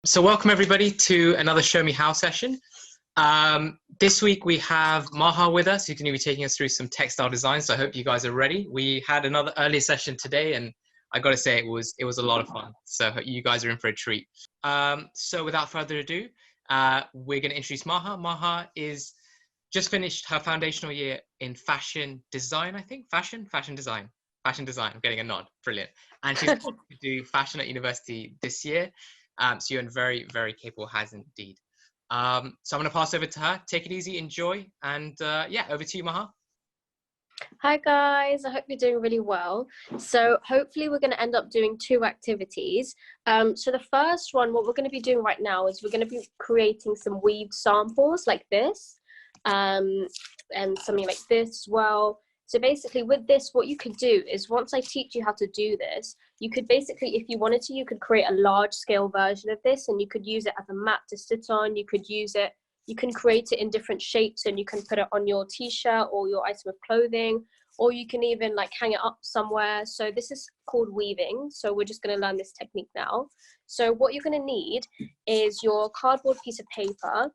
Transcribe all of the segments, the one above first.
So welcome everybody to another Show Me How session. This week we have Maaha with us, who's going to be taking us through some textile design. So I hope you guys are ready. We had another earlier session today, and I got to say it was a lot of fun. So you guys are in for a treat. So without further ado, we're going to introduce Maaha. Maaha is just finished her foundational year in fashion design, I think. Fashion design. I'm getting a nod. Brilliant. And she's going to do fashion at university this year. So you're in very, very capable hands indeed. So I'm going to pass over to her. Take it easy, enjoy, and yeah, over to you, Maaha. Hi guys, I hope you're doing really well. So hopefully we're going to end up doing two activities. So the first one, what we're going to be doing right now is we're going to be creating some weaved samples like this, and something like this as well. So basically with this, what you could do is once I teach you how to do this, you could basically, if you wanted to, you could create a large scale version of this and you could use it as a mat to sit on. You could use it, you can create it in different shapes and you can put it on your t-shirt or your item of clothing, or you can even like hang it up somewhere. So this is called weaving. So we're just going to learn this technique now. So what you're going to need is your cardboard piece of paper,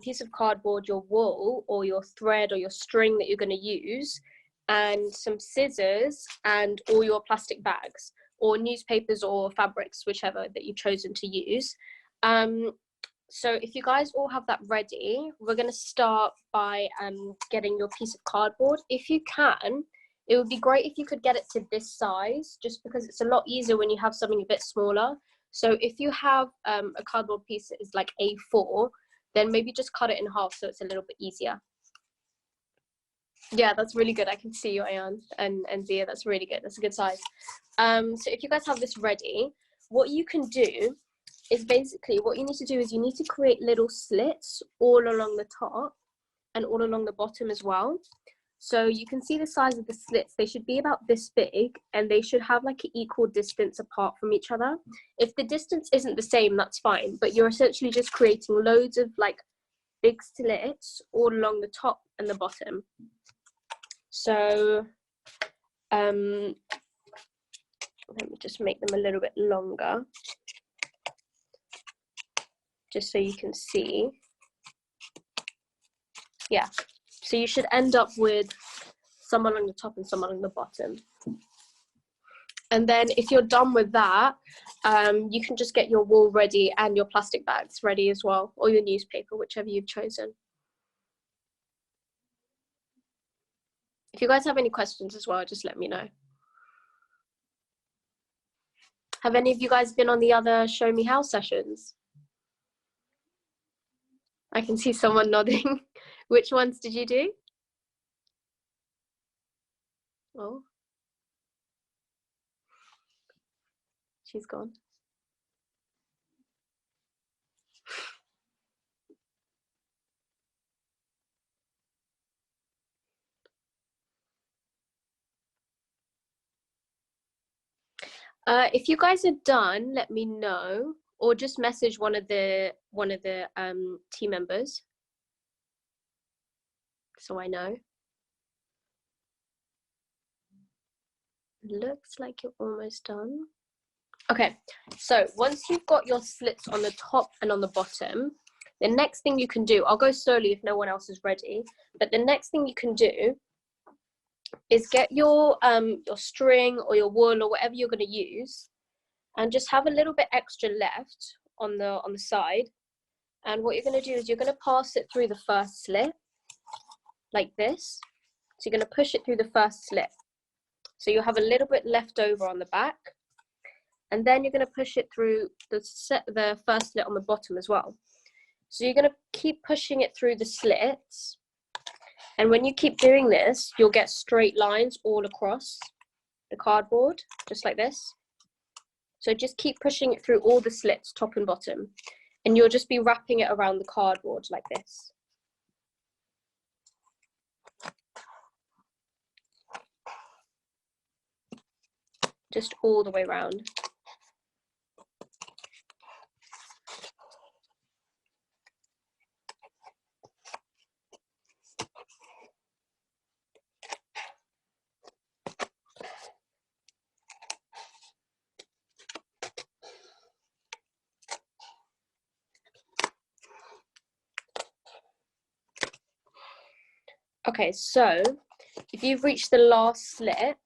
piece of cardboard, your wool or your thread or your string that you're going to use, and some scissors and all your plastic bags or newspapers or fabrics, whichever that you've chosen to use. So if you guys all have that ready, we're going to start by getting your piece of cardboard. If you can, it would be great if you could get it to this size, just because it's a lot easier when you have something a bit smaller. So if you have a cardboard piece that is like A4, then maybe just cut it in half so it's a little bit easier. Yeah, that's really good. I can see you, Ayan and Zia. That's really good. That's a good size. So if you guys have this ready, what you can do is basically what you need to do is you need to create little slits all along the top and all along the bottom as well. So you can see the size of the slits. They should be about this big and they should have like an equal distance apart from each other. If the distance isn't the same, that's fine, but you're essentially just creating loads of like big slits all along the top and the bottom. So let me just make them a little bit longer, just so you can see. Yeah, so you should end up with some along the top and some along the bottom. And then if you're done with that, you can just get your wool ready and your plastic bags ready as well, or your newspaper, whichever you've chosen. If you guys have any questions as well, just let me know. Have any of you guys been on the other Show Me How sessions? I can see someone nodding. Which ones did you do? Oh, she's gone. If you guys are done, let me know, or just message one of the team members, so I know. Looks like you're almost done. Okay, so once you've got your slits on the top and on the bottom, the next thing you can do, I'll go slowly if no one else is ready, but the next thing you can do is get your string or your wool or whatever you're going to use, and just have a little bit extra left on the side. And what you're going to do is you're going to pass it through the first slit like this. So you're going to push it through the first slit, so you'll have a little bit left over on the back, and then you're going to push it through the first slit on the bottom as well. So you're going to keep pushing it through the slits, and when you keep doing this, you'll get straight lines all across the cardboard, just like this. So just keep pushing it through all the slits, top and bottom, and you'll just be wrapping it around the cardboard like this. Just all the way around. Okay, so if you've reached the last slit,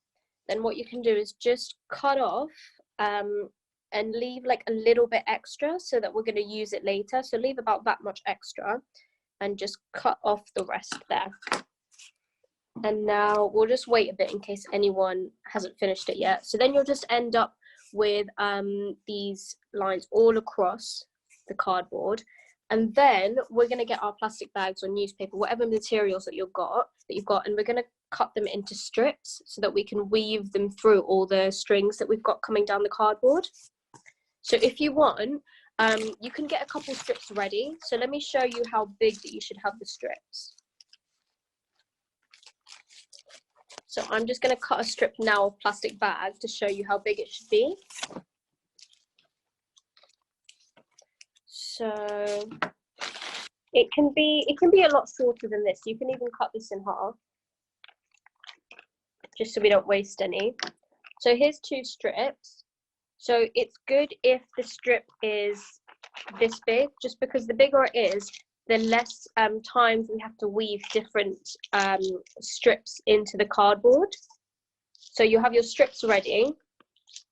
then what you can do is just cut off and leave like a little bit extra so that we're going to use it later. So leave about that much extra and just cut off the rest there. And now we'll just wait a bit in case anyone hasn't finished it yet. So then you'll just end up with these lines all across the cardboard. And then we're going to get our plastic bags or newspaper, whatever materials that you've got, and we're going to cut them into strips so that we can weave them through all the strings that we've got coming down the cardboard. So if you want, you can get a couple strips ready. So let me show you how big that you should have the strips. So I'm just going to cut a strip now of plastic bag to show you how big it should be. So it can be a lot shorter than this. You can even cut this in half, just so we don't waste any. So here's 2 strips. So it's good if the strip is this big, just because the bigger it is, the less times we have to weave different strips into the cardboard. So you have your strips ready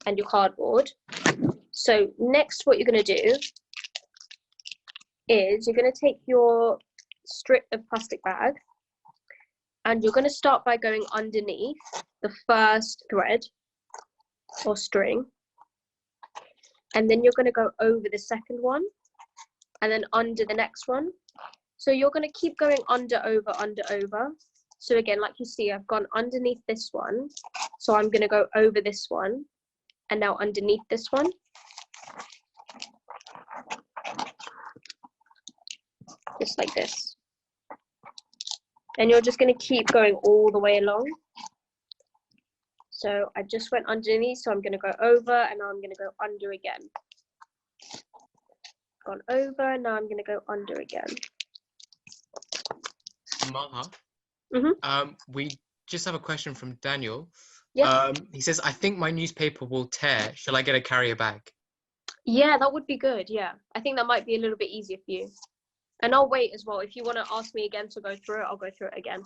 and your cardboard. So next what you're going to do is you're going to take your strip of plastic bag and you're going to start by going underneath the first thread or string, and then you're going to go over the second one and then under the next one. So you're going to keep going under, over. So again, like you see, I've gone underneath this one, so I'm going to go over this one and now underneath this one. Just like this. And you're just going to keep going all the way along. So I just went underneath, so I'm going to go over and now I'm going to go under again. Gone over, now I'm going to go under again. Maaha, Mm-hmm. we just have a question from Daniel. Yeah. He says, I think my newspaper will tear. Shall I get a carrier bag? Yeah, that would be good. Yeah. I think that might be a little bit easier for you. And I'll wait as well. If you want to ask me again to go through it, I'll go through it again.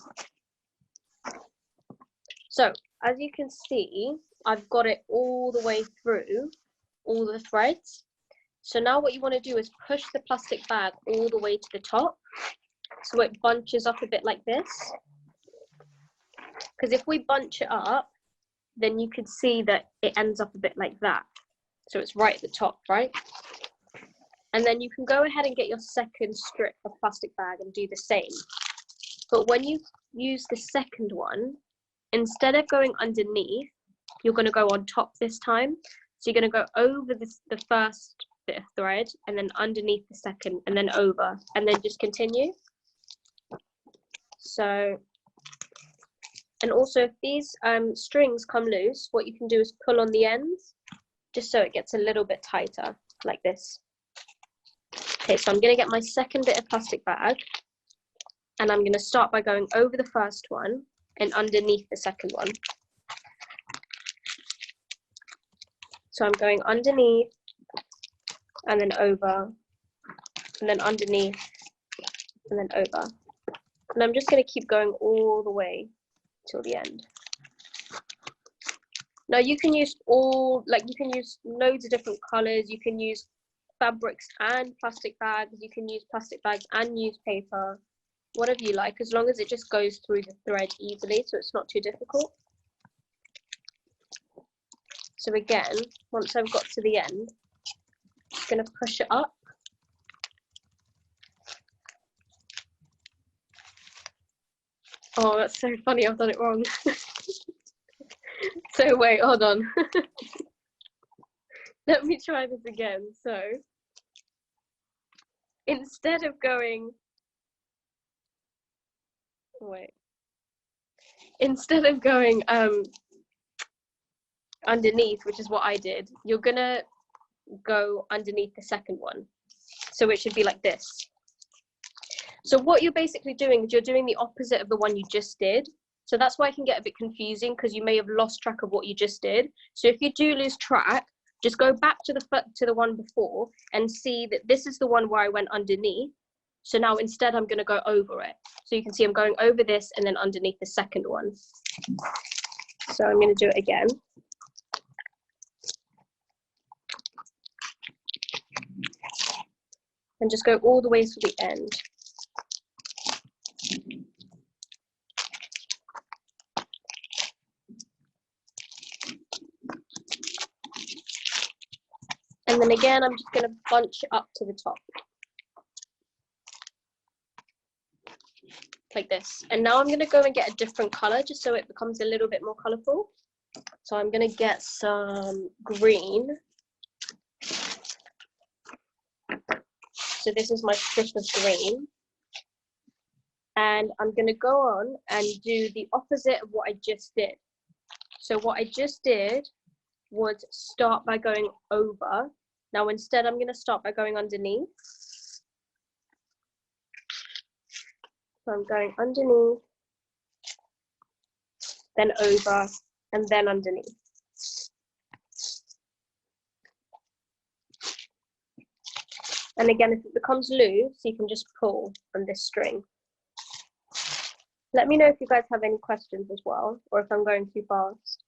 So as you can see, I've got it all the way through all the threads. So now what you want to do is push the plastic bag all the way to the top, so it bunches up a bit like this. Because if we bunch it up, then you can see that it ends up a bit like that. So it's right at the top, right? And then you can go ahead and get your second strip of plastic bag and do the same. But when you use the second one, instead of going underneath, you're going to go on top this time. So you're going to go over the first bit of thread and then underneath the second and then over and then just continue. So, and also if these strings come loose, what you can do is pull on the ends just so it gets a little bit tighter like this. Okay, so I'm going to get my second bit of plastic bag and I'm going to start by going over the first one and underneath the second one. So I'm going underneath and then over and then underneath and then over. And I'm just going to keep going all the way till the end. Now you can use you can use loads of different colors. You can use fabrics and plastic bags. You can use plastic bags and newspaper, whatever you like, as long as it just goes through the thread easily, so it's not too difficult. So again, once I've got to the end, I'm going to push it up. Oh, that's so funny, I've done it wrong. So wait, hold on. Let me try this again. So instead of going, underneath, which is what I did, you're gonna go underneath the second one. So it should be like this. So what you're basically doing is you're doing the opposite of the one you just did. So that's why it can get a bit confusing, because you may have lost track of what you just did. So if you do lose track, just go back to the one before and see that this is the one where I went underneath. So now instead I'm going to go over it. So you can see I'm going over this and then underneath the second one. So I'm going to do it again. And just go all the way to the end. And then again, I'm just going to bunch it up to the top. Like this. And now I'm going to go and get a different color just so it becomes a little bit more colorful. So I'm going to get some green. So this is my strip of green. And I'm going to go on and do the opposite of what I just did. So what I just did was start by going over. Now instead I'm going to start by going underneath. So I'm going underneath, then over, and then underneath. And again, if it becomes loose, you can just pull from this string. Let me know if you guys have any questions as well, or if I'm going too fast.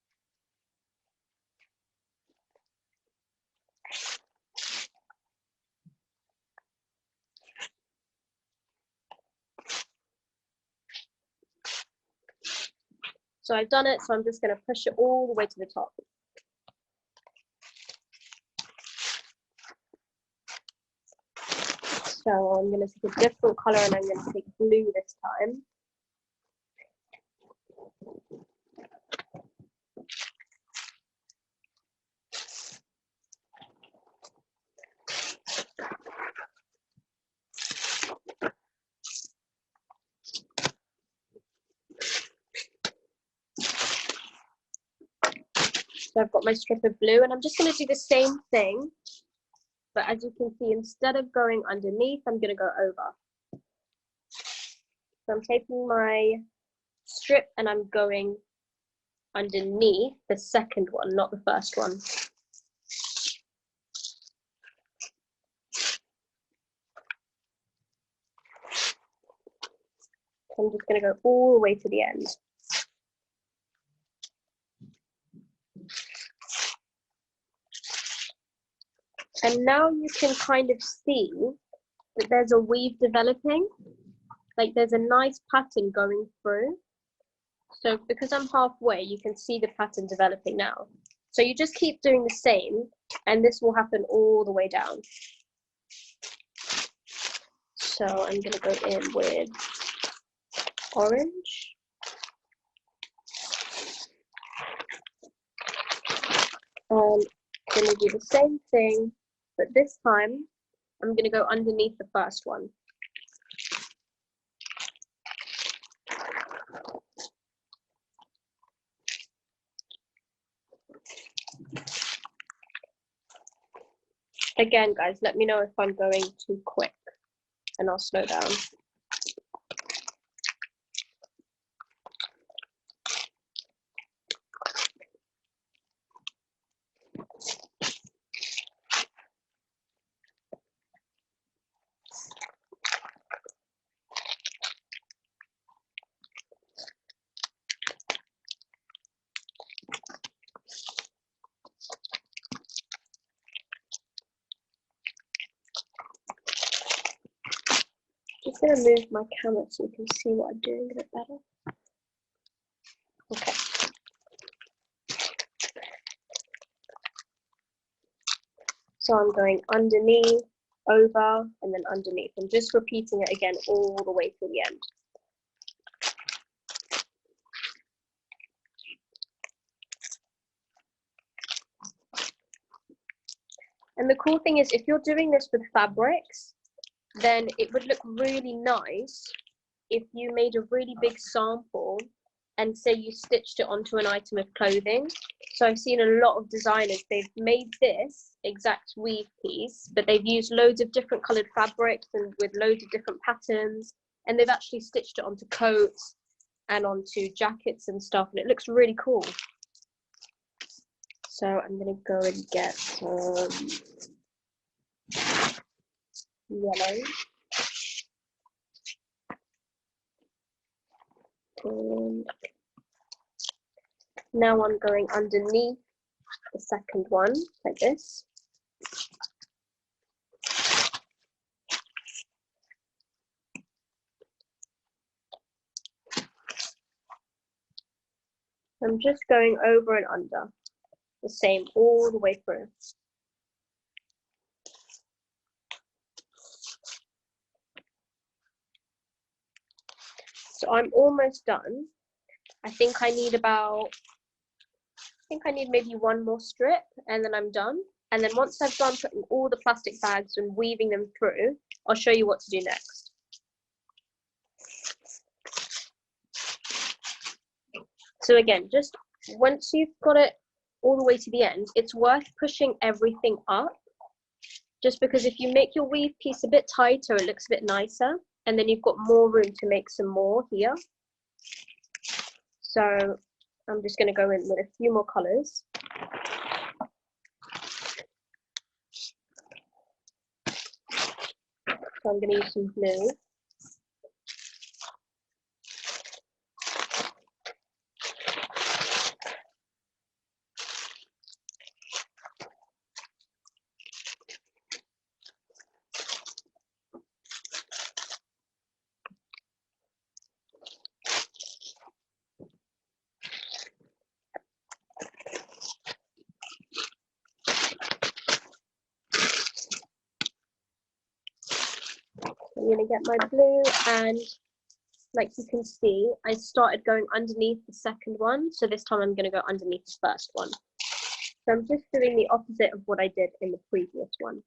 So I've done it, so I'm just going to push it all the way to the top. So I'm going to take a different color and I'm going to take blue this time. So I've got my strip of blue and I'm just going to do the same thing. But as you can see, instead of going underneath, I'm going to go over. So I'm taking my strip and I'm going underneath the second one, not the first one. So I'm just going to go all the way to the end. And now you can kind of see that there's a weave developing, like there's a nice pattern going through. So because I'm halfway, you can see the pattern developing now. So you just keep doing the same, and this will happen all the way down. So I'm going to go in with orange. And I'm going to do the same thing, but this time I'm going to go underneath the first one. Again, guys, let me know if I'm going too quick and I'll slow down. Just going to move my camera so you can see what I'm doing a bit better. Okay. So I'm going underneath, over, and then underneath. I'm just repeating it again all the way to the end. And the cool thing is, if you're doing this with fabrics, then it would look really nice if you made a really big sample and say you stitched it onto an item of clothing. So I've seen a lot of designers, they've made this exact weave piece, but they've used loads of different colored fabrics and with loads of different patterns, and they've actually stitched it onto coats and onto jackets and stuff, and it looks really cool. So I'm gonna go and get some yellow. And now I'm going underneath the second one, like this. I'm just going over and under, the same all the way through. So I'm almost done. I think I need maybe one more strip and then I'm done. And then once I've done putting all the plastic bags and weaving them through, I'll show you what to do next. So again, just once you've got it all the way to the end, it's worth pushing everything up, just because if you make your weave piece a bit tighter, it looks a bit nicer, and then you've got more room to make some more here. So I'm just going to go in with a few more colors. So I'm going to use some blue. I'm going to get my blue, and like you can see, I started going underneath the second one, so this time I'm going to go underneath the first one. So I'm just doing the opposite of what I did in the previous one.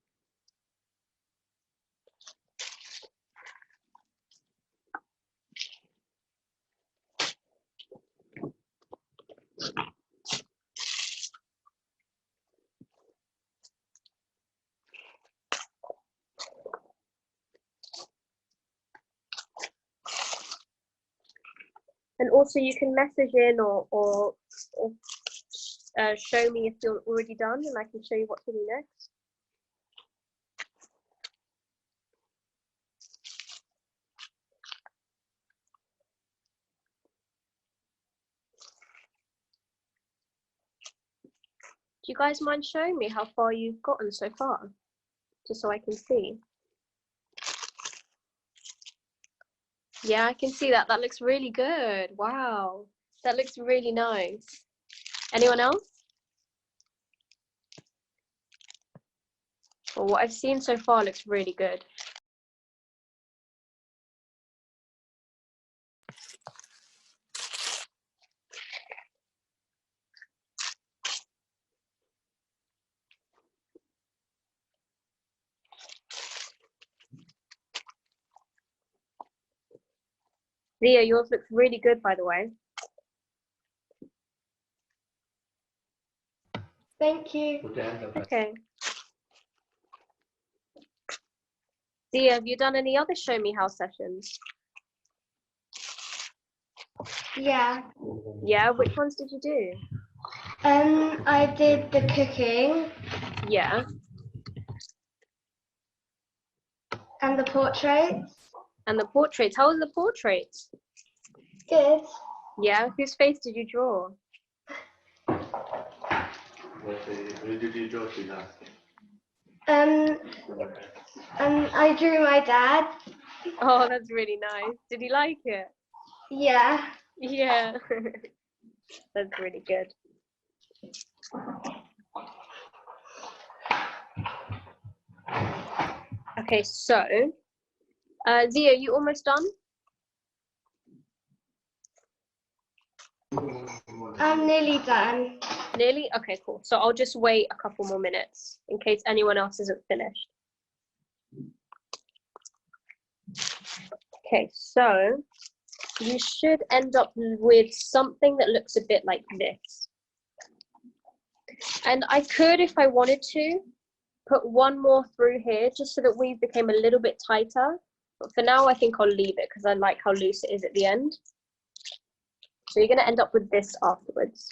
And also you can message in or show me if you're already done, and I can show you what to do next. Do you guys mind showing me how far you've gotten so far? Just so I can see. Yeah, I can see that. That looks really good. Wow. That looks really nice. Anyone else? Well, what I've seen so far looks really good. Zia, yours looks really good, by the way. Thank you. Okay. Zia, have you done any other Show Me How sessions? Yeah. Yeah, which ones did you do? I did the cooking Yeah. and the portraits. And the portraits. How was the portraits? Good. Yeah. Whose face did you draw? Who did you draw to last? I drew my dad. Oh, that's really nice. Did he like it? Yeah. Yeah. That's really good. Okay, so Zia, you almost done? I'm nearly done. Nearly? Okay, cool. So I'll just wait a couple more minutes in case anyone else isn't finished. Okay, so you should end up with something that looks a bit like this. And I could, if I wanted to, put one more through here just so that we became a little bit tighter. But for now, I think I'll leave it because I like how loose it is at the end. So you're going to end up with this afterwards.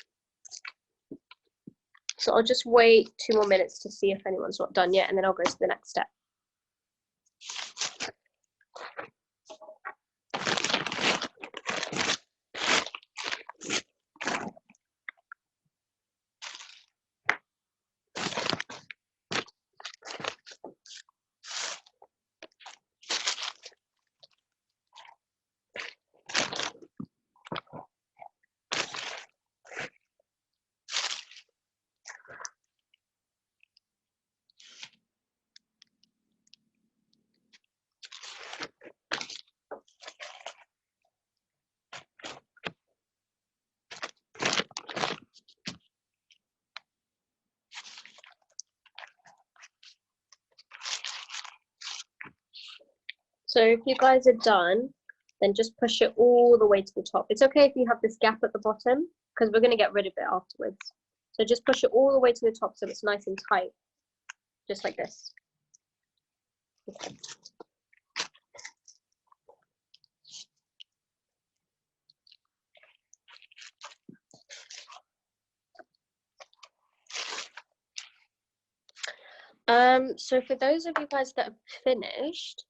So I'll just wait 2 more minutes to see if anyone's not done yet, and then I'll go to the next step. So if you guys are done, then just push it all the way to the top. It's okay if you have this gap at the bottom, because we're going to get rid of it afterwards. So just push it all the way to the top so it's nice and tight, just like this. Okay. So for those of you guys that have finished,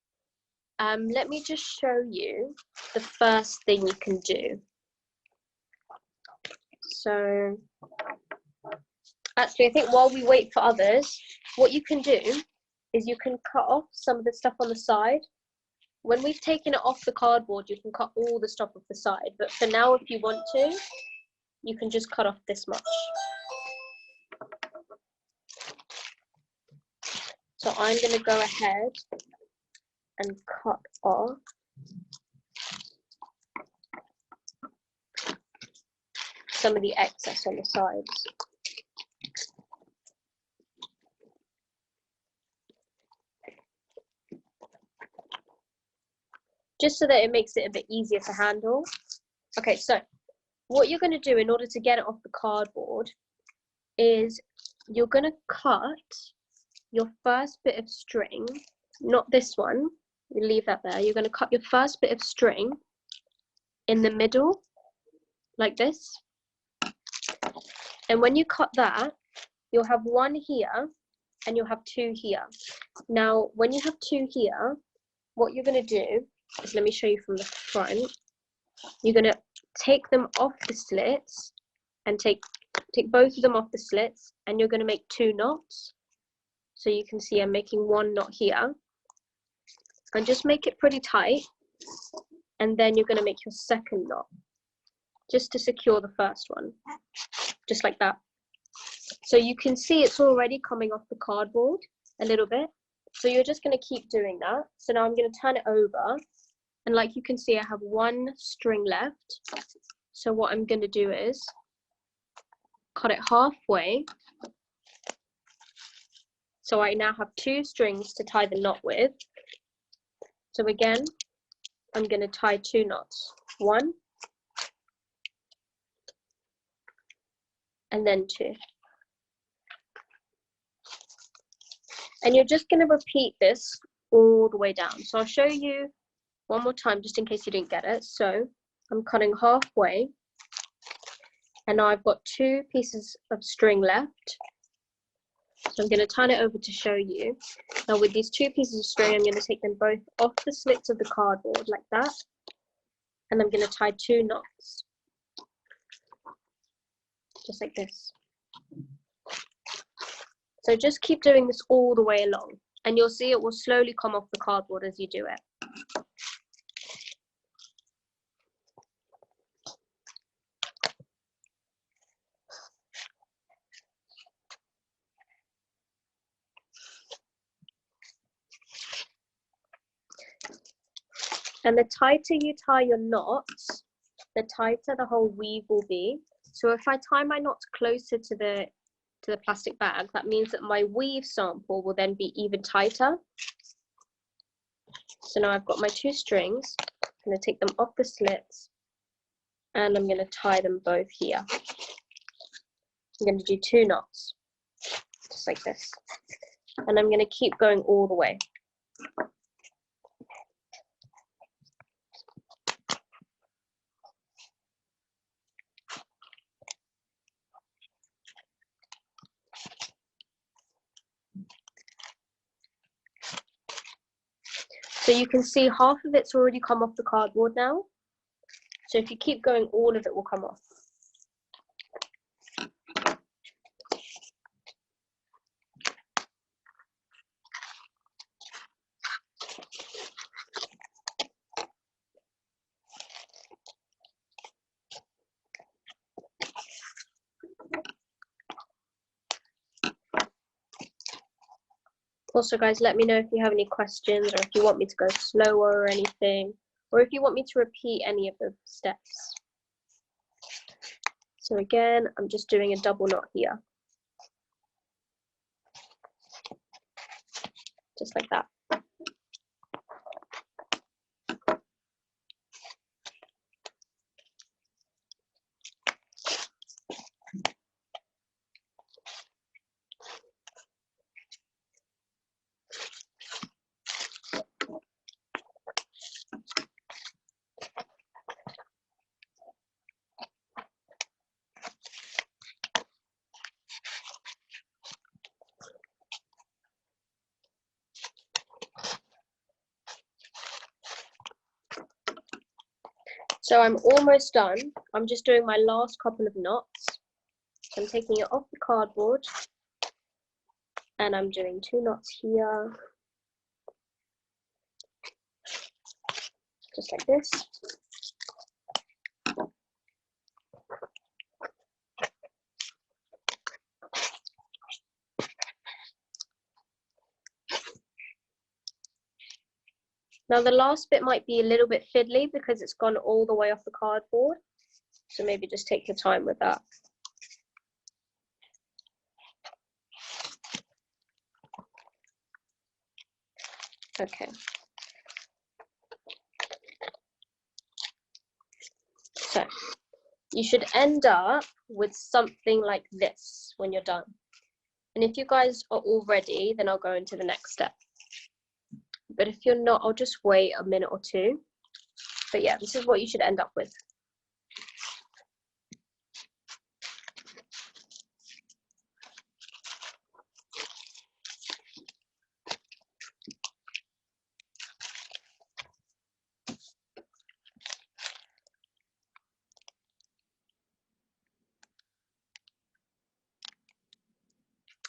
let me just show you the first thing you can do. So actually, I think while we wait for others, what you can do is you can cut off some of the stuff on the side. When we've taken it off the cardboard, you can cut all the stuff off the side. But for now, if you want to, you can just cut off this much. So I'm going to go ahead and cut off some of the excess on the sides. Just so that it makes it a bit easier to handle. Okay, so what you're going to do in order to get it off the cardboard is you're going to cut your first bit of string, not this one, you leave that there. You're going to cut your first bit of string in the middle, like this. And when you cut that, you'll have one here and you'll have two here. Now, when you have two here, what you're going to do is, let me show you from the front. You're going to take them off the slits and take both of them off the slits, and you're going to make two knots. So you can see I'm making one knot here, and just make it pretty tight, and then you're going to make your second knot just to secure the first one, just like that. So you can see it's already coming off the cardboard a little bit, so you're just going to keep doing that. So now I'm going to turn it over, and like you can see, I have one string left. So what I'm going to do is cut it halfway. So I now have two strings to tie the knot with. So again, I'm going to tie two knots. One, and then two. And you're just going to repeat this all the way down. So I'll show you one more time, just in case you didn't get it. So I'm cutting halfway, and now I've got two pieces of string left. So I'm going to turn it over to show you. Now with these two pieces of string, I'm going to take them both off the slits of the cardboard like that. And I'm going to tie two knots. Just like this. So just keep doing this all the way along. And you'll see it will slowly come off the cardboard as you do it. And the tighter you tie your knots, the tighter the whole weave will be. So if I tie my knots closer to the plastic bag, that means that my weave sample will then be even tighter. So now I've got my two strings. I'm going to take them off the slits, and I'm going to tie them both here. I'm going to do two knots, just like this. And I'm going to keep going all the way. So you can see half of it's already come off the cardboard now. So if you keep going, all of it will come off. Also, guys, let me know if you have any questions, or if you want me to go slower or anything, or if you want me to repeat any of the steps. So again, I'm just doing a double knot here. Just like that. So I'm almost done. I'm just doing my last couple of knots. So I'm taking it off the cardboard and I'm doing 2 knots here, just like this. Now the last bit might be a little bit fiddly because it's gone all the way off the cardboard. So maybe just take your time with that. Okay. So you should end up with something like this when you're done. And if you guys are all ready, then I'll go into the next step. But if you're not, I'll just wait a minute or two. But yeah, this is what you should end up with.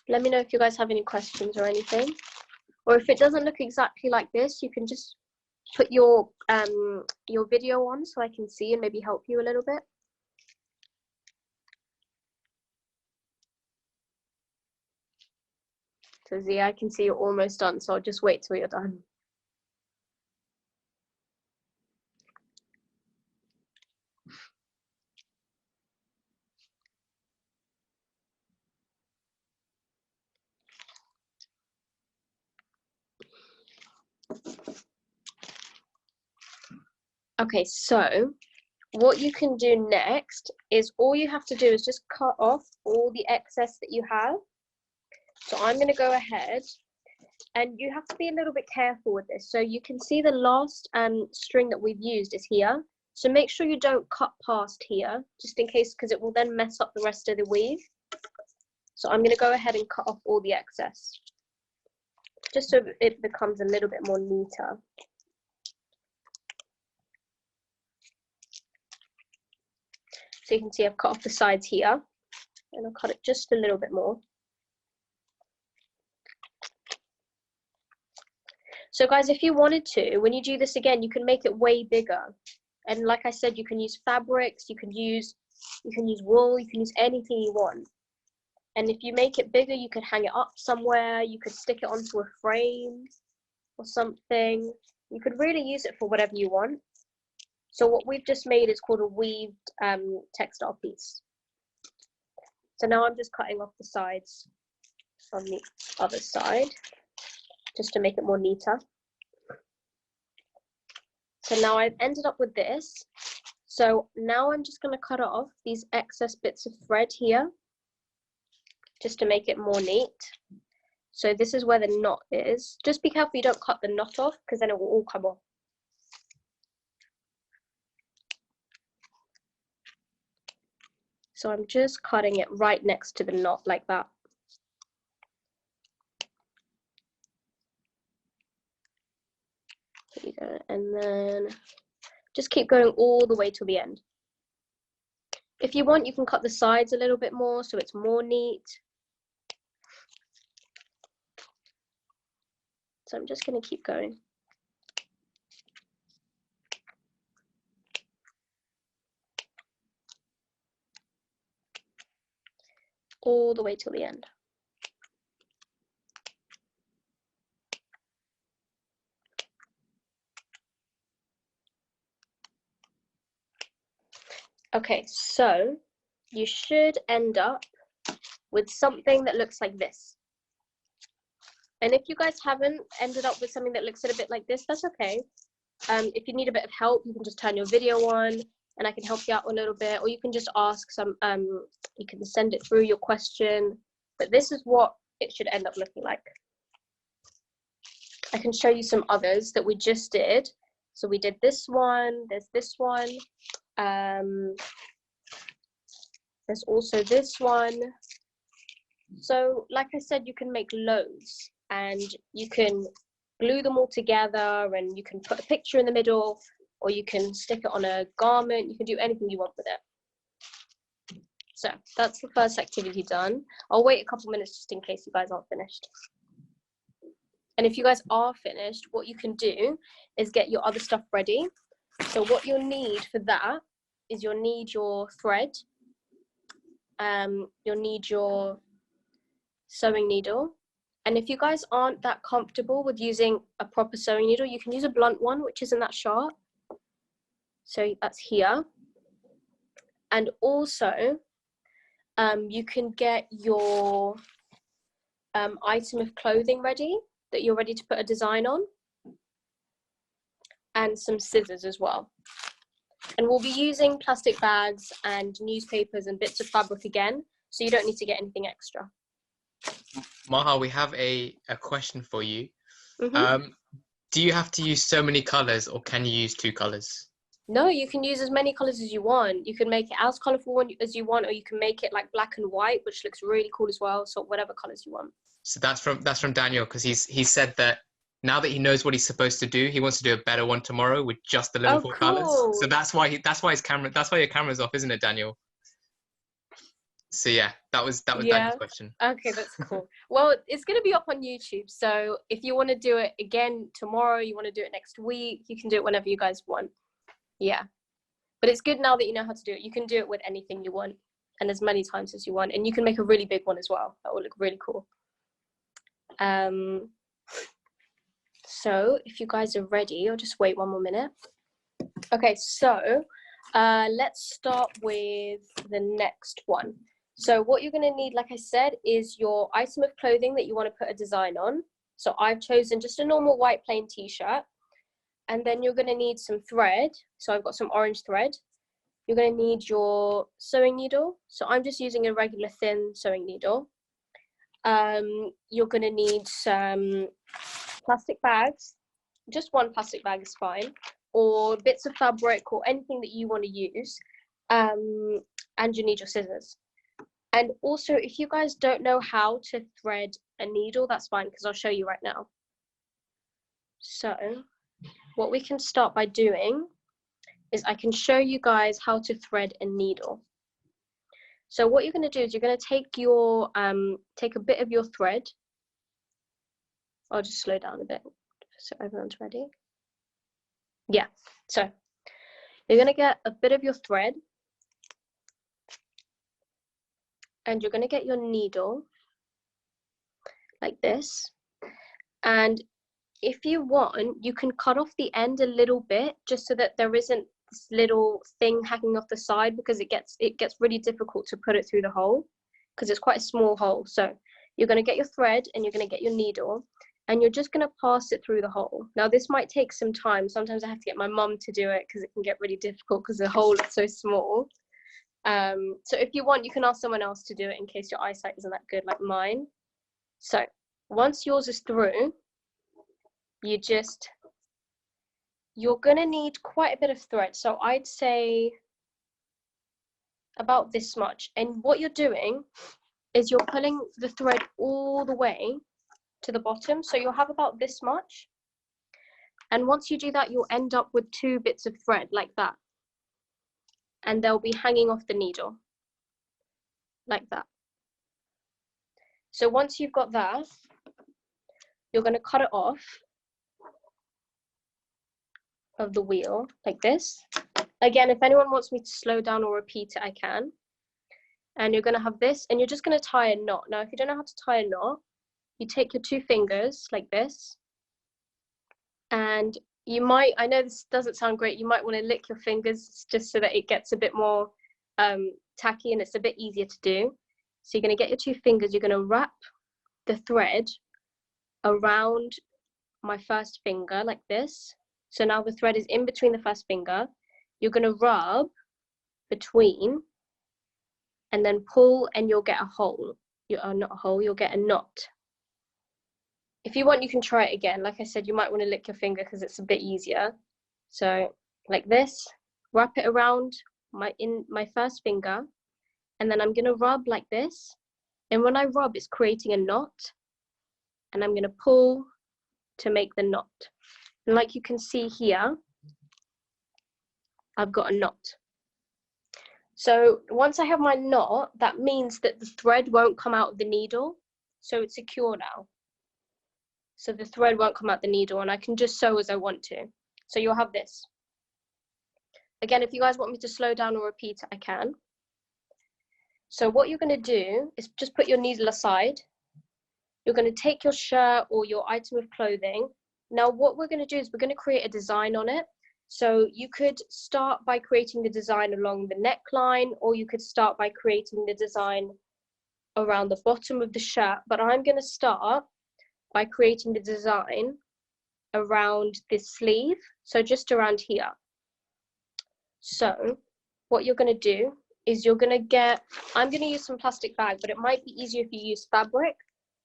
Let me know if you guys have any questions or anything. Or if it doesn't look exactly like this, you can just put your video on so I can see and maybe help you a little bit. So Zia, I can see you're almost done, so I'll just wait till you're done. Okay, so what you can do next is all you have to do is just cut off all the excess that you have. So I'm going to go ahead, and you have to be a little bit careful with this. So you can see the last string that we've used is here. So make sure you don't cut past here, just in case, because it will then mess up the rest of the weave. So I'm going to go ahead and cut off all the excess, just so it becomes a little bit more neater. So you can see I've cut off the sides here, and I'll cut it just a little bit more. So guys, if you wanted to, when you do this again, you can make it way bigger. And like I said, you can use fabrics, you can use wool, you can use anything you want. And if you make it bigger, you could hang it up somewhere, you could stick it onto a frame or something. You could really use it for whatever you want. So what we've just made is called a weaved textile piece. So now I'm just cutting off the sides on the other side, just to make it more neater. So now I've ended up with this. So now I'm just going to cut off these excess bits of thread here, just to make it more neat. So this is where the knot is. Just be careful you don't cut the knot off, because then it will all come off. So I'm just cutting it right next to the knot like that. There you go. And then just keep going all the way to the end. If you want, you can cut the sides a little bit more so it's more neat. So I'm just going to keep going. All the way till the end. Okay, so you should end up with something that looks like this. And if you guys haven't ended up with something that looks a bit like this, that's okay. If you need a bit of help, you can just turn your video on and I can help you out a little bit, or you can just ask some, you can send it through your question, but this is what it should end up looking like. I can show you some others that we just did. So we did this one, there's this one, there's also this one. So like I said, you can make loads and you can glue them all together and you can put a picture in the middle. or you can stick it on a garment. You can do anything you want with it. So that's the first activity done. I'll wait a couple minutes just in case you guys aren't finished. And if you guys are finished, what you can do is get your other stuff ready. So what you'll need for that is you'll need your thread. You'll need your sewing needle. And if you guys aren't that comfortable with using a proper sewing needle, you can use a blunt one, which isn't that sharp. So that's here. And also, you can get your item of clothing ready that you're ready to put a design on, and some scissors as well. And we'll be using plastic bags and newspapers and bits of fabric again, so you don't need to get anything extra. Maaha, we have a question for you. Mm-hmm. Do you have to use so many colors, or can you use 2 colors? No, you can use as many colors as you want. You can make it as colorful as you want, or you can make it like black and white, which looks really cool as well. So whatever colors you want. So that's from Daniel, because he said that now that he knows what he's supposed to do, he wants to do a better one tomorrow with just the little 4 colors. So that's why your camera's off, isn't it, Daniel? So yeah, that was Daniel's question. Okay, that's cool. Well, it's going to be up on YouTube. So if you want to do it again tomorrow, you want to do it next week, you can do it whenever you guys want. Yeah. But it's good now that you know how to do it. You can do it with anything you want and as many times as you want. And you can make a really big one as well. That will look really cool. So if you guys are ready, I'll just wait one more minute. Okay, so let's start with the next one. So what you're going to need, like I said, is your item of clothing that you want to put a design on. So I've chosen just a normal white plain t-shirt. And then you're going to need some thread. So I've got some orange thread. You're going to need your sewing needle. So I'm just using a regular thin sewing needle. You're going to need some plastic bags. Just one plastic bag is fine. Or bits of fabric or anything that you want to use. And you need your scissors. And also, if you guys don't know how to thread a needle, that's fine, because I'll show you right now. So what we can start by doing is I can show you guys how to thread a needle. So what you're going to do is you're going to take your take a bit of your thread. I'll just slow down a bit so everyone's ready. Yeah, so you're going to get a bit of your thread and you're going to get your needle like this. And if you want, you can cut off the end a little bit just so that there isn't this little thing hanging off the side, because it gets really difficult to put it through the hole because it's quite a small hole. So you're going to get your thread and you're going to get your needle and you're just going to pass it through the hole. Now this might take some time. Sometimes I have to get my mum to do it because it can get really difficult because the hole is so small. So if you want, you can ask someone else to do it in case your eyesight isn't that good like mine. So once yours is through, you're gonna need quite a bit of thread. So I'd say about this much. And what you're doing is you're pulling the thread all the way to the bottom. So you'll have about this much. And once you do that, you'll end up with 2 bits of thread like that. And they'll be hanging off the needle like that. So once you've got that, you're gonna cut it off of the wheel like this. Again, if anyone wants me to slow down or repeat it, I can. And you're going to have this and you're just going to tie a knot. Now if you don't know how to tie a knot, you take your 2 fingers like this, and you might, I know this doesn't sound great, you might want to lick your fingers just so that it gets a bit more tacky and it's a bit easier to do. So you're going to get your 2 fingers, you're going to wrap the thread around my first finger like this. So now the thread is in between the first finger. You're going to rub between and then pull and you'll get a hole. Not a hole, you'll get a knot. If you want, you can try it again. Like I said, you might want to lick your finger because it's a bit easier. So like this, wrap it around my first finger, and then I'm going to rub like this. And when I rub, it's creating a knot. And I'm going to pull to make the knot. And like you can see here, I've got a knot. So once I have my knot, that means that the thread won't come out of the needle. So it's secure now. So the thread won't come out the needle and I can just sew as I want to. So you'll have this. Again, if you guys want me to slow down or repeat it, I can. So what you're going to do is just put your needle aside. You're going to take your shirt or your item of clothing. Now what we're going to do is we're going to create a design on it. So you could start by creating the design along the neckline, or you could start by creating the design around the bottom of the shirt. But I'm going to start by creating the design around this sleeve. So just around here. So what you're going to do is you're going to get, I'm going to use some plastic bag, but it might be easier if you use fabric.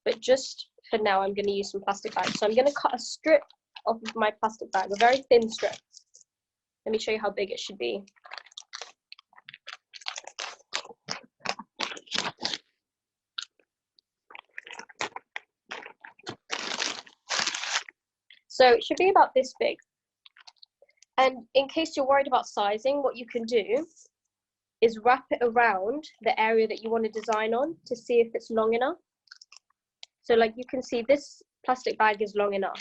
But just for now, I'm going to use some plastic bag. So I'm going to cut a strip off of my plastic bag, a very thin strip. Let me show you how big it should be. So it should be about this big. And in case you're worried about sizing, what you can do is wrap it around the area that you want to design on to see if it's long enough. So like you can see, this plastic bag is long enough.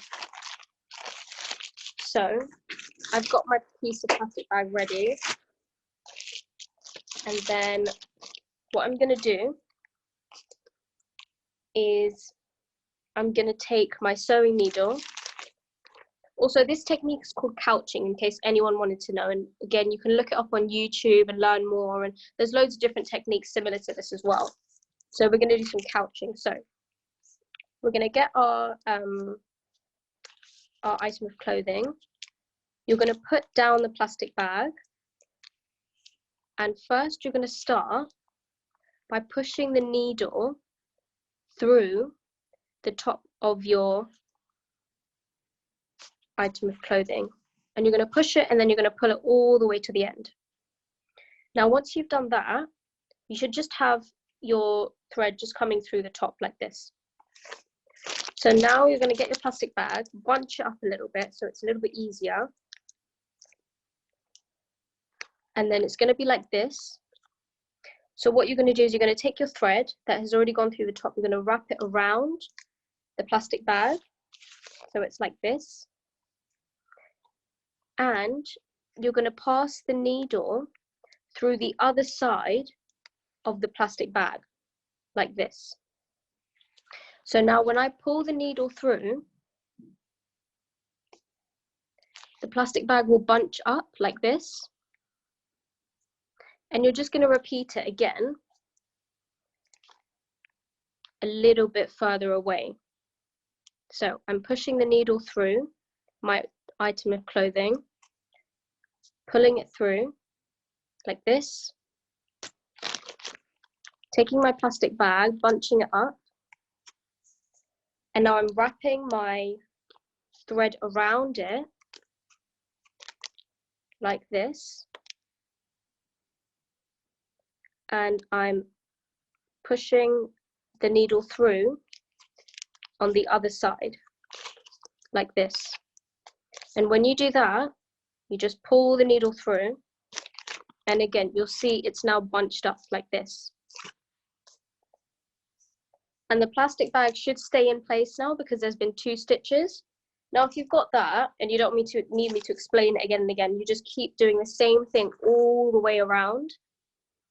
So I've got my piece of plastic bag ready. And then what I'm going to do is I'm going to take my sewing needle. Also, this technique is called couching, in case anyone wanted to know. And again, you can look it up on YouTube and learn more. And there's loads of different techniques similar to this as well. So we're going to do some couching. So we're going to get our item of clothing. You're going to put down the plastic bag. And first, you're going to start by pushing the needle through the top of your item of clothing. And you're going to push it, and then you're going to pull it all the way to the end. Now, once you've done that, you should just have your thread just coming through the top like this. So now you're going to get your plastic bag, bunch it up a little bit so it's a little bit easier. And then it's going to be like this. So what you're going to do is you're going to take your thread that has already gone through the top, you're going to wrap it around the plastic bag. So it's like this. And you're going to pass the needle through the other side of the plastic bag, like this. So now when I pull the needle through, the plastic bag will bunch up like this. And you're just going to repeat it again a little bit further away. So I'm pushing the needle through my item of clothing, pulling it through like this, taking my plastic bag, bunching it up, and now I'm wrapping my thread around it like this, and I'm pushing the needle through on the other side like this. And when you do that, you just pull the needle through, and again you'll see it's now bunched up like this. And the plastic bag should stay in place now because there's been 2 stitches. Now if you've got that and you don't need me to explain it again and again, you just keep doing the same thing all the way around,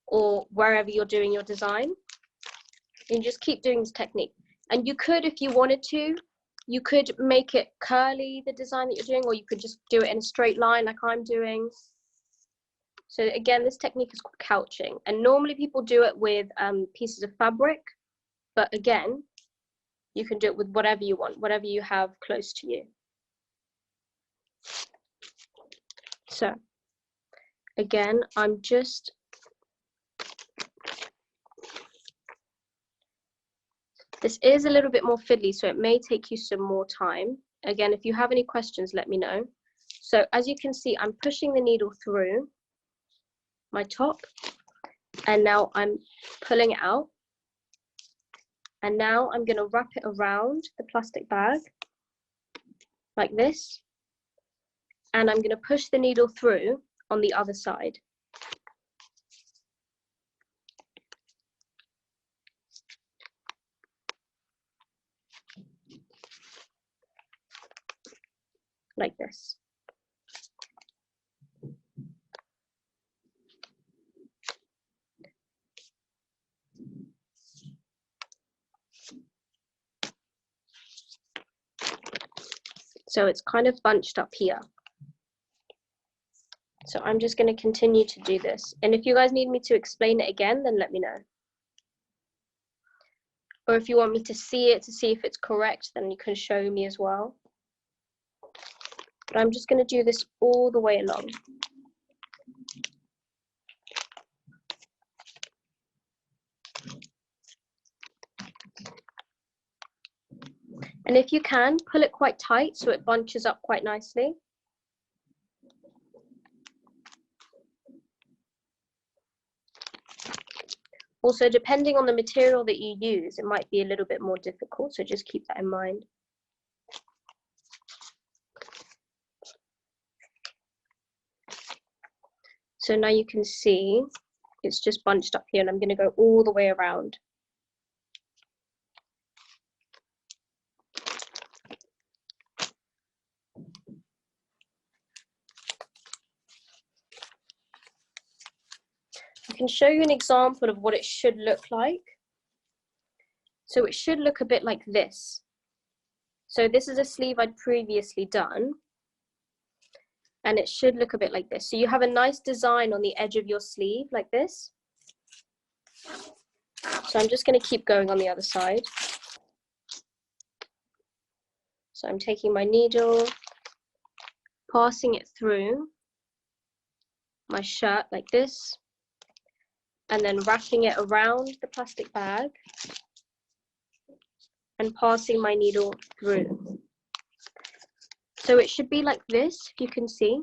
or wherever you're doing your design. You just keep doing this technique. And you could, if you wanted to, you could make it curly, the design that you're doing, or you could just do it in a straight line like I'm doing. So again, this technique is called couching. And normally people do it with pieces of fabric, but again, you can do it with whatever you want, whatever you have close to you. So again, I'm just this is a little bit more fiddly, so it may take you some more time. Again, if you have any questions, let me know. So as you can see, I'm pushing the needle through my top, and now I'm pulling it out. And now I'm going to wrap it around the plastic bag like this. And I'm going to push the needle through on the other side. Like this. So it's kind of bunched up here. So I'm just going to continue to do this. And if you guys need me to explain it again, then let me know. Or if you want me to see it to see if it's correct, then you can show me as well. But I'm just going to do this all the way along. And if you can, pull it quite tight so it bunches up quite nicely. Also, depending on the material that you use, it might be a little bit more difficult, so just keep that in mind. So now you can see it's just bunched up here, and I'm going to go all the way around. I can show you an example of what it should look like. So it should look a bit like this. So this is a sleeve I'd previously done, and it should look a bit like this. So you have a nice design on the edge of your sleeve like this. So I'm just going to keep going on the other side. So I'm taking my needle, passing it through my shirt like this, and then wrapping it around the plastic bag and passing my needle through. So it should be like this, if you can see.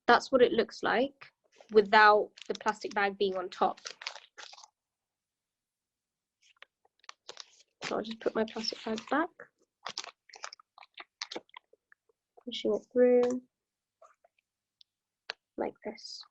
That's what it looks like without the plastic bag being on top. So I'll just put my plastic bag back, pushing it through like this.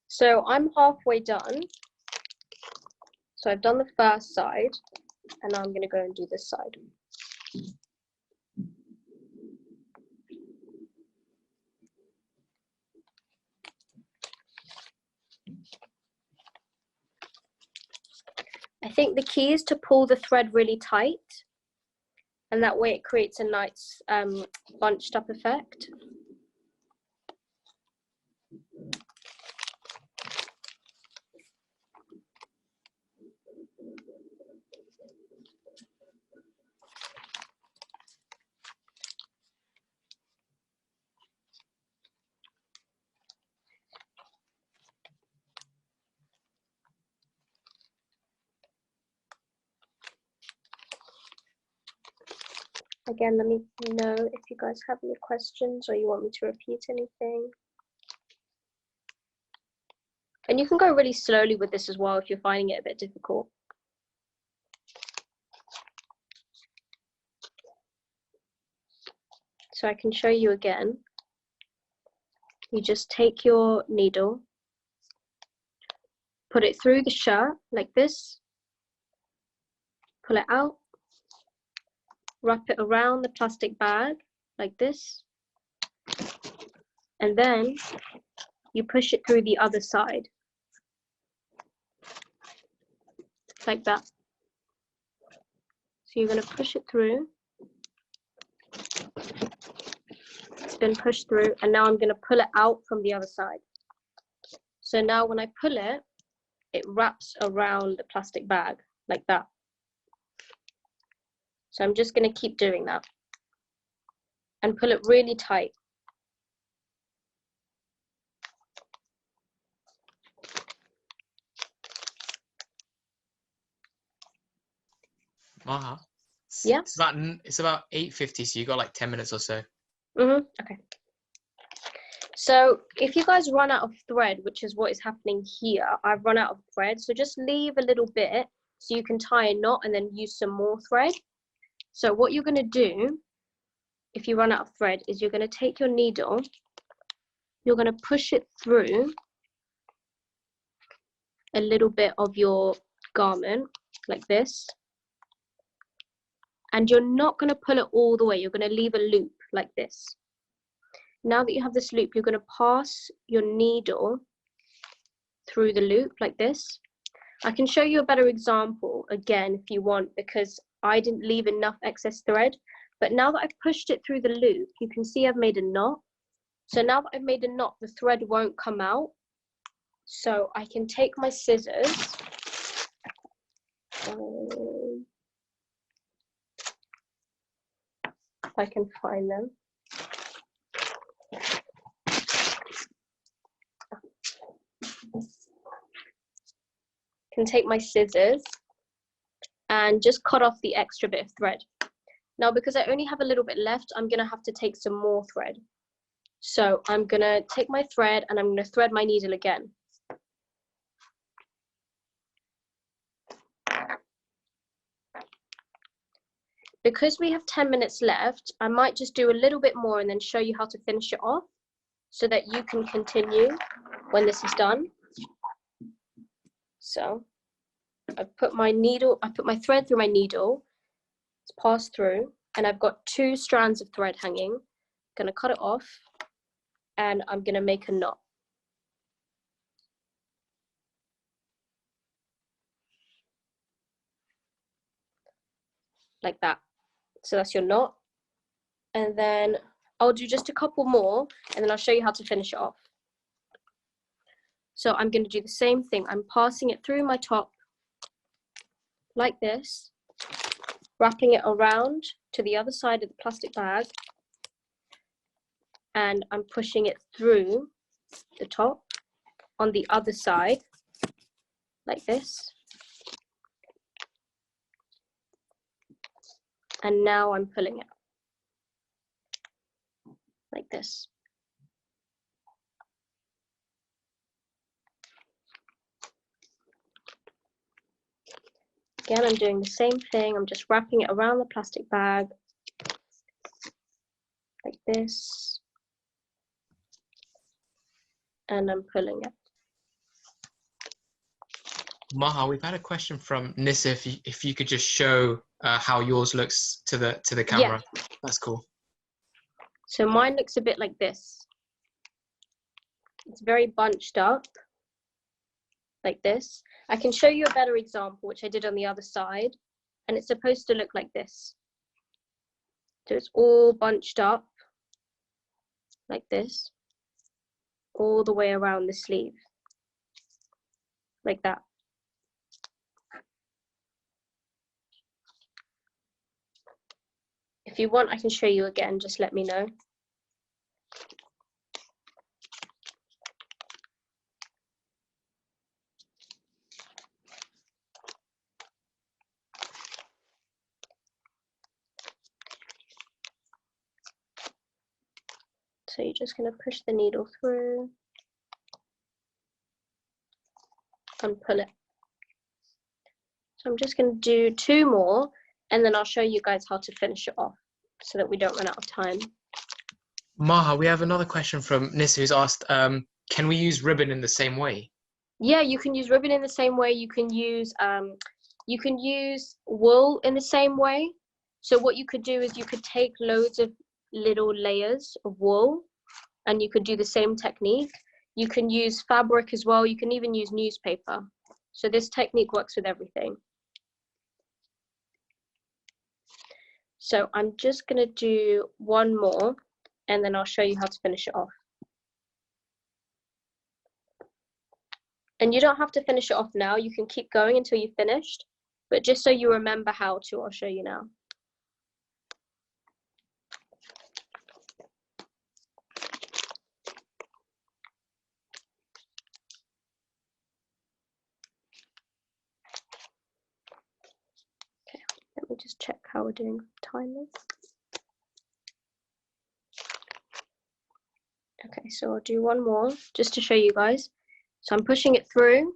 So I'm halfway done. So I've done the first side, and now I'm going to go and do this side. I think the key is to pull the thread really tight, and that way it creates a nice bunched up effect. Again, let me know if you guys have any questions or you want me to repeat anything. And you can go really slowly with this as well if you're finding it a bit difficult. So I can show you again. You just take your needle, put it through the shirt like this, pull it out, wrap it around the plastic bag like this, and then you push it through the other side like that. So you're going to push it through. It's been pushed through, and now I'm going to pull it out from the other side. So now when I pull it, it wraps around the plastic bag like that. So I'm just going to keep doing that and pull it really tight. Maaha, Yeah. It's about 8:50, so you got like 10 minutes or so. Okay. So if you guys run out of thread, which is what is happening here, I've run out of thread. So just leave a little bit so you can tie a knot and then use some more thread. So what you're going to do if you run out of thread is you're going to take your needle, you're going to push it through a little bit of your garment like this. And you're not going to pull it all the way. You're going to leave a loop like this. Now that you have this loop, you're going to pass your needle through the loop like this. I can show you a better example again if you want, because I didn't leave enough excess thread. But now that I've pushed it through the loop, you can see I've made a knot. So now that I've made a knot, the thread won't come out. So I can take my scissors. If I can find them. Can take my scissors and just cut off the extra bit of thread. Now, because I only have a little bit left, I'm going to have to take some more thread. So I'm going to take my thread and I'm going to thread my needle again. Because we have 10 minutes left, I might just do a little bit more and then show you how to finish it off so that you can continue when this is done. So I put my thread through my needle, it's passed through, and I've got 2 strands of thread hanging. I'm gonna cut it off and I'm gonna make a knot. Like that. So that's your knot. And then I'll do just a couple more and then I'll show you how to finish it off. So I'm going to do the same thing. I'm passing it through my top like this, wrapping it around to the other side of the plastic bag, and I'm pushing it through the top on the other side like this. And now I'm pulling it like this. Again, I'm doing the same thing. I'm just wrapping it around the plastic bag like this. And I'm pulling it. Maaha, we've had a question from Nissa. If you could just show how yours looks to the camera. Yeah. That's cool. So mine looks a bit like this. It's very bunched up like this. I can show you a better example, which I did on the other side, and it's supposed to look like this. So it's all bunched up like this, all the way around the sleeve, like that. If you want, I can show you again, just let me know. So you're just going to push the needle through and pull it. So I'm just going to do 2 more and then I'll show you guys how to finish it off so that we don't run out of time. Maaha, we have another question from Nissa who's asked, can we use ribbon in the same way? Yeah, you can use ribbon in the same way. You can use wool in the same way. So what you could do is you could take loads of little layers of wool and you could do the same technique. You can use fabric as well. You can even use newspaper. So this technique works with everything. So I'm just going to do 1 more and then I'll show you how to finish it off. And you don't have to finish it off now. You can keep going until you've finished. But just so you remember how to, I'll show you now. how we're doing timing. Okay, so I'll do one more just to show you guys. So I'm pushing it through,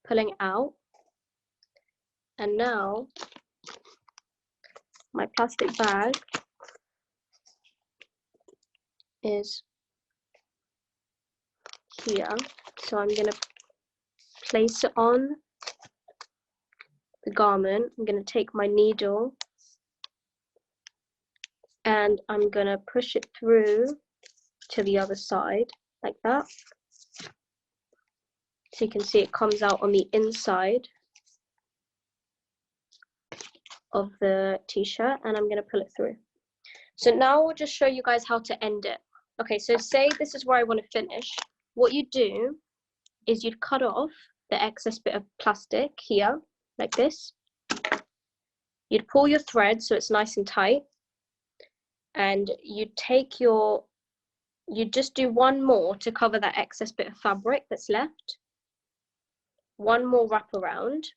pulling out, and now my plastic bag is here. So I'm going to place it on the garment. I'm going to take my needle and I'm going to push it through to the other side like that. So you can see it comes out on the inside of the t-shirt, and I'm going to pull it through. So now I'll just show you guys how to end it. Okay, so say this is where I want to finish. What you do is you'd cut off the excess bit of plastic here, like this. You'd pull your thread so it's nice and tight, and you'd take your, you'd just do one more to cover that excess bit of fabric that's left. One more wrap around,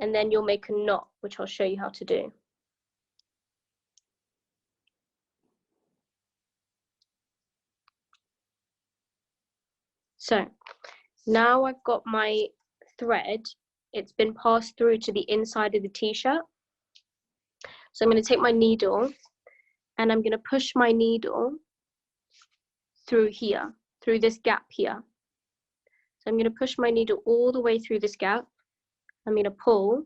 and then you'll make a knot, which I'll show you how to do. So now I've got my thread, it's been passed through to the inside of the t-shirt. So I'm going to take my needle and I'm going to push my needle through here, through this gap here. So I'm going to push my needle all the way through this gap. I'm going to pull,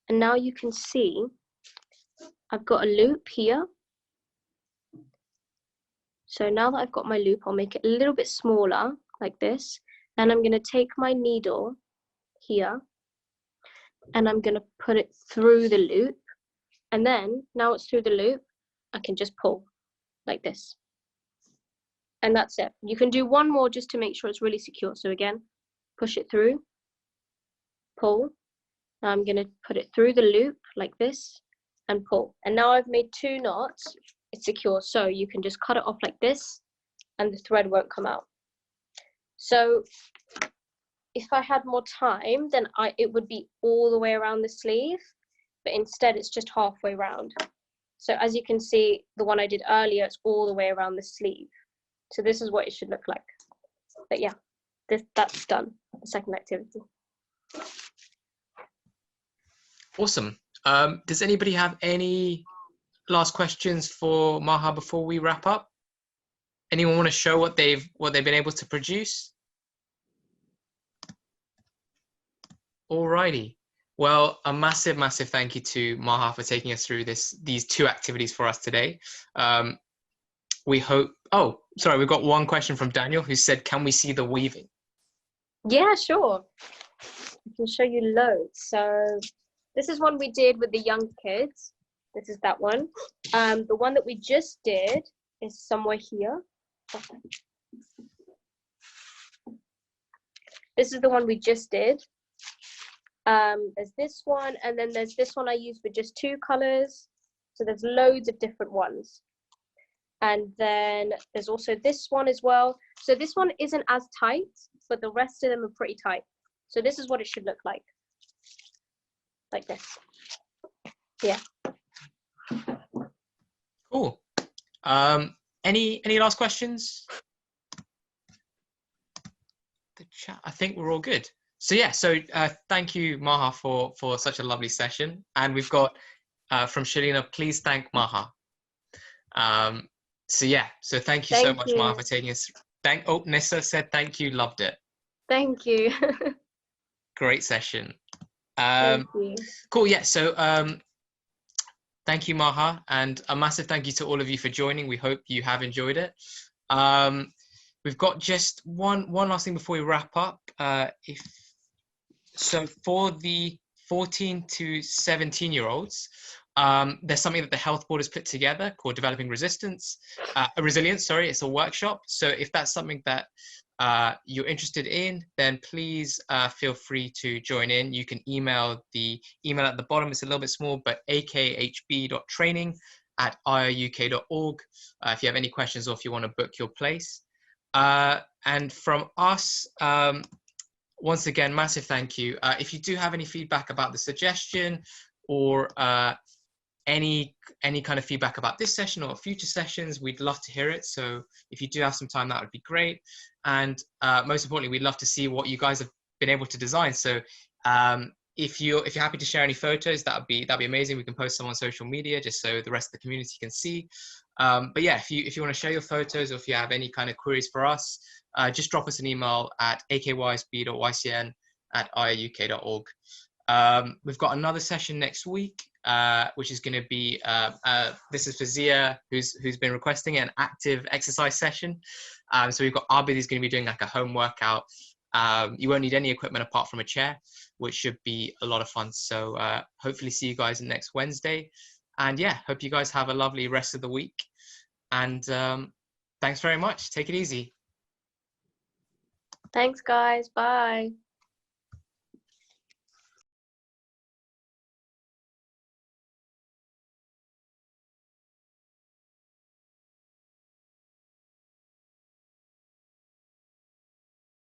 and now you can see I've got a loop here. So now that I've got my loop, I'll make it a little bit smaller like this, and I'm going to take my needle here and I'm going to put it through the loop, and then now it's through the loop, I can just pull like this, and that's it. You can do one more just to make sure it's really secure. So again, push it through, pull. Now I'm going to put it through the loop like this and pull, and now I've made 2 knots. It's secure, so you can just cut it off like this and the thread won't come out. So if I had more time, then it would be all the way around the sleeve, but instead it's just halfway around. So as you can see, the one I did earlier, it's all the way around the sleeve. So this is what it should look like. But yeah, that's done, the second activity. Awesome. Does anybody have any last questions for Maaha before we wrap up? Anyone want to show what they've been able to produce? Alrighty. Well, a massive thank you to Maaha for taking us through these 2 activities for us today. We hope. Oh, sorry, we've got one question from Daniel who said, "Can we see the weaving?" Yeah, sure. I can show you loads. So this is one we did with the young kids. This is that one. The one that we just did is somewhere here. This is the one we just did. There's this one, and then there's this one I used with just 2 colors. So there's loads of different ones. And then there's also this one as well. So this one isn't as tight, but the rest of them are pretty tight. So this is what it should look like this. Yeah. Cool. Any last questions? The chat. I think we're all good. So yeah. So thank you, Maaha, for such a lovely session. And we've got from Shalina, please thank Maaha. So yeah. So thank you so much, Maaha, for taking us. Oh, Nissa said thank you. Loved it. Thank you. Great session. Thank you. Cool. Yeah. So thank you, Maaha, and a massive thank you to all of you for joining. We hope you have enjoyed it. We've got just one last thing before we wrap up. So for the 14 to 17-year-olds, there's something that the Health Board has put together called Developing Resilience. Sorry, it's a workshop. So if that's something that you're interested in, then please feel free to join in. You can email the email at the bottom. It's a little bit small, but akhb.training@iruk.org if you have any questions or if you want to book your place. And from us, once again, massive thank you. If you do have any feedback about the suggestion or any kind of feedback about this session or future sessions, we'd love to hear it. So if you do have some time, that would be great. And most importantly, we'd love to see what you guys have been able to design. So if you're happy to share any photos, that'd be amazing. We can post them on social media just so the rest of the community can see. But yeah, if you want to share your photos, or if you have any kind of queries for us, just drop us an email at akysb.ycn@iuk.org. We've got another session next week, which is going to be this is for Zia, who's been requesting an active exercise session. So we've got Abid, who's going to be doing like a home workout. You won't need any equipment apart from a chair, which should be a lot of fun. So hopefully see you guys next Wednesday. And yeah, hope you guys have a lovely rest of the week. And thanks very much. Take it easy. Thanks, guys. Bye.